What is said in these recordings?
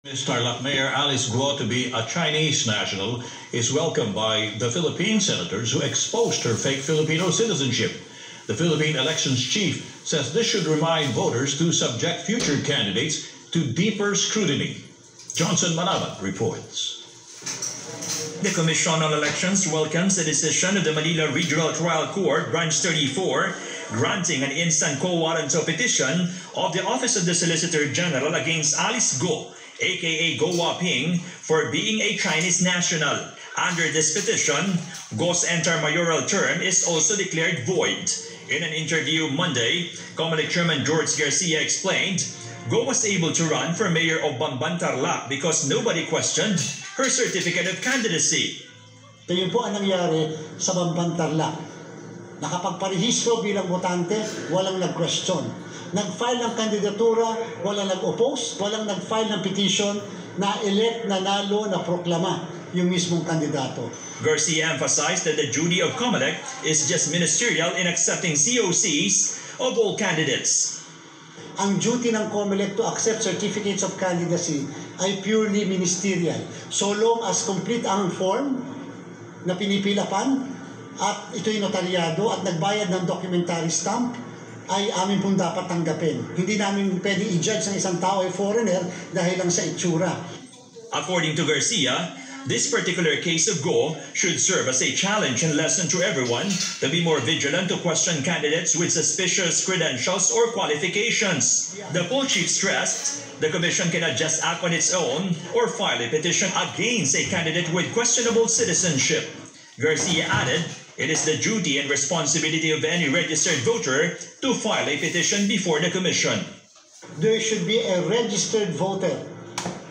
Tarlac Mayor Alice Guo to be a Chinese national is welcomed by the Philippine senators who exposed her fake Filipino citizenship. The Philippine elections chief says this should remind voters to subject future candidates to deeper scrutiny. Johnson Manabat reports. The Commission on Elections welcomes the decision of the Manila Regional Trial Court, Branch 34, granting an instant quo warranto petition of the Office of the Solicitor General against Alice Guo, aka Guo Huaping, for being a Chinese national. Under this petition, Guo's entire mayoral term is also declared void. In an interview Monday, Comelec Chairman George Garcia explained, Guo was able to run for mayor of Bamban Tarlac because nobody questioned her certificate of candidacy. Yun po ang nangyari sa Bamban Tarlac. Nakapagparehistro bilang botante, walang nag-question. Nag-file ng kandidatura, walang nag-oppose, walang nag-file ng petition, na-elect, nanalo, na-proklama yung mismong kandidato. Garcia emphasized that the duty of Comelec is just ministerial in accepting COCs of all candidates. Ang duty ng Comelec to accept certificates of candidacy ay purely ministerial. So long as complete ang form na pinipilapan at ito'y notaryado at nagbayad ng documentary stamp, ay amin pong dapat tanggapin. Hindi namin pwede i-judge ng isang tao ay foreigner dahil lang sa itsura. According to Garcia, this particular case of Guo should serve as a challenge and lesson to everyone to be more vigilant to question candidates with suspicious credentials or qualifications. The poll chief stressed the commission cannot just act on its own or file a petition against a candidate with questionable citizenship. Garcia added, it is the duty and responsibility of any registered voter to file a petition before the commission. There should be a registered voter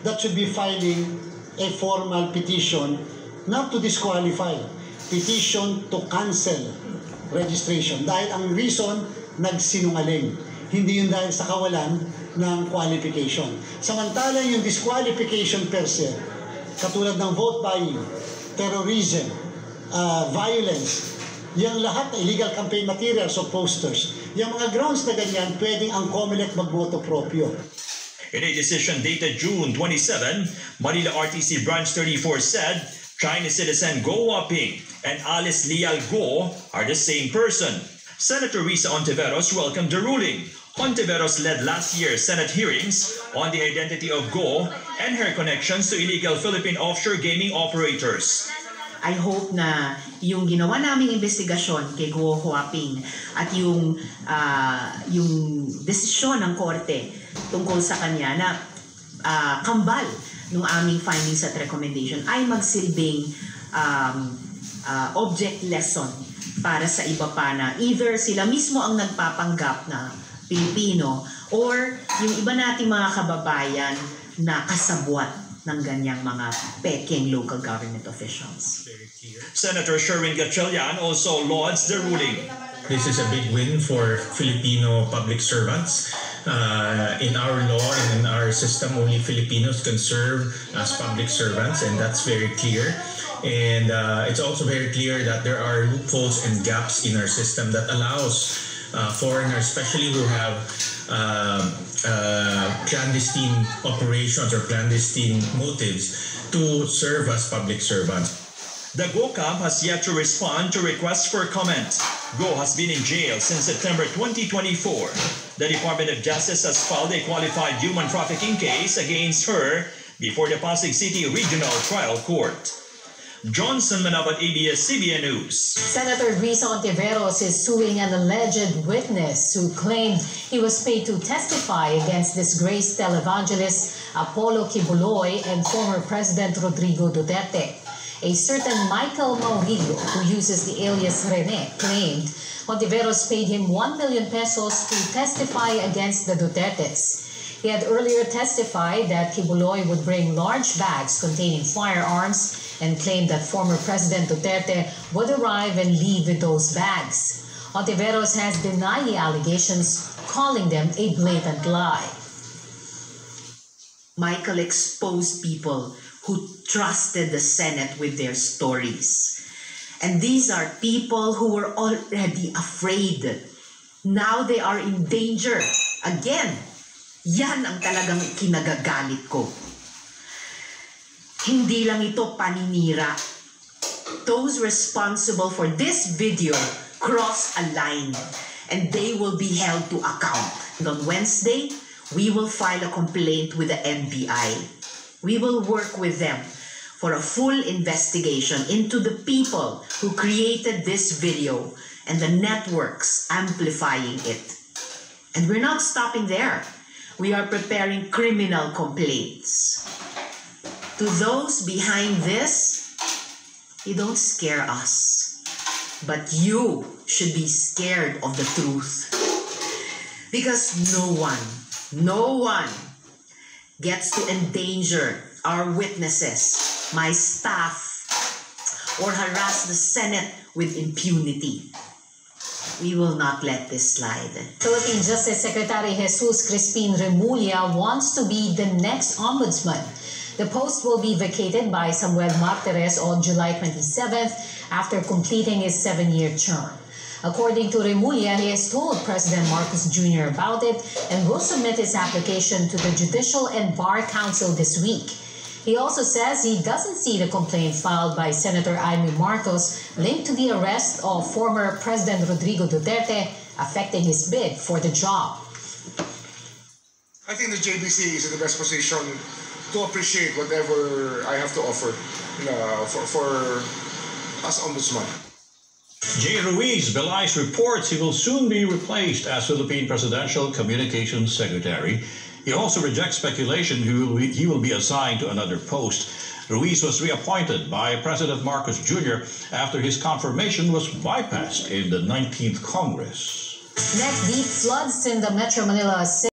that should be filing a formal petition, not to disqualify, petition to cancel registration. Dahil ang reason, nagsinungaling. Hindi yun dahil sa kawalan ng qualification. Samantalang yung disqualification per se, katulad ng vote buying, terrorism, violence, yung lahat na illegal campaign materials o posters, yung mga grounds na ganyan, pwedeng ang Comelec magboto proprio. In a decision dated June 27, Manila RTC Branch 34 said Chinese citizen Guo Huaping and Alice Leal Guo are the same person. Senator Risa Ontiveros welcomed the ruling. Ontiveros led last year's Senate hearings on the identity of Guo and her connections to illegal Philippine offshore gaming operators. I hope na yung ginawa naming investigasyon kay Guo Huaping at yung desisyon ng korte tungkol sa kanya na kambal ng aming findings at recommendation ay magsilbing object lesson para sa iba pa na either sila mismo ang nagpapanggap na Pilipino or yung iba nating mga kababayan na kasabwat ng ganyang mga peking local government officials. Senator Sherwin Gatchalian also lauds the ruling. This is a big win for Filipino public servants. In our law and in our system, only Filipinos can serve as public servants, and that's very clear. And it's also very clear that there are loopholes and gaps in our system that allows foreigners, especially who have clandestine operations or clandestine motives, to serve as public servants. The Guo camp has yet to respond to requests for comment. Guo has been in jail since September 2024. The Department of Justice has filed a qualified human trafficking case against her before the Pasig City Regional Trial Court. Johnson Manabat, ABS-CBN News. Senator Risa Ontiveros is suing an alleged witness who claimed he was paid to testify against disgraced televangelist Apollo Kibuloy and former President Rodrigo Duterte. A certain Michael Maurillo, who uses the alias Rene, claimed Ontiveros paid him 1 million pesos to testify against the Dutertes. He had earlier testified that Kibuloy would bring large bags containing firearms and claimed that former President Duterte would arrive and leave with those bags. Ontiveros has denied the allegations, calling them a blatant lie. Michael exposed people who trusted the Senate with their stories. And these are people who were already afraid. Now they are in danger. Again, yan ang talagang kinagagalit ko. Hindi lang ito paninira. Those responsible for this video cross a line and they will be held to account. And on Wednesday, we will file a complaint with the NBI. We will work with them for a full investigation into the people who created this video and the networks amplifying it. And we're not stopping there. We are preparing criminal complaints. To those behind this, you don't scare us, but you should be scared of the truth. Because no one gets to endanger our witnesses, my staff, or harass the Senate with impunity. We will not let this slide. Philippine Justice Secretary Jesus Crispin Remulla wants to be the next ombudsman. The post will be vacated by Samuel Martires on July 27th after completing his 7-year term. According to Remulla, he has told President Marcos Jr. about it and will submit his application to the Judicial and Bar Council this week. He also says he doesn't see the complaint filed by Senator Amy Marcos linked to the arrest of former President Rodrigo Duterte affecting his bid for the job. I think the JBC is in the best position to appreciate whatever I have to offer for as ombudsman. Jay Ruiz belies reports he will soon be replaced as Philippine Presidential Communications Secretary. He also rejects speculation he will be assigned to another post. Ruiz was reappointed by President Marcos Jr. after his confirmation was bypassed in the 19th Congress. Next, deep floods in the Metro Manila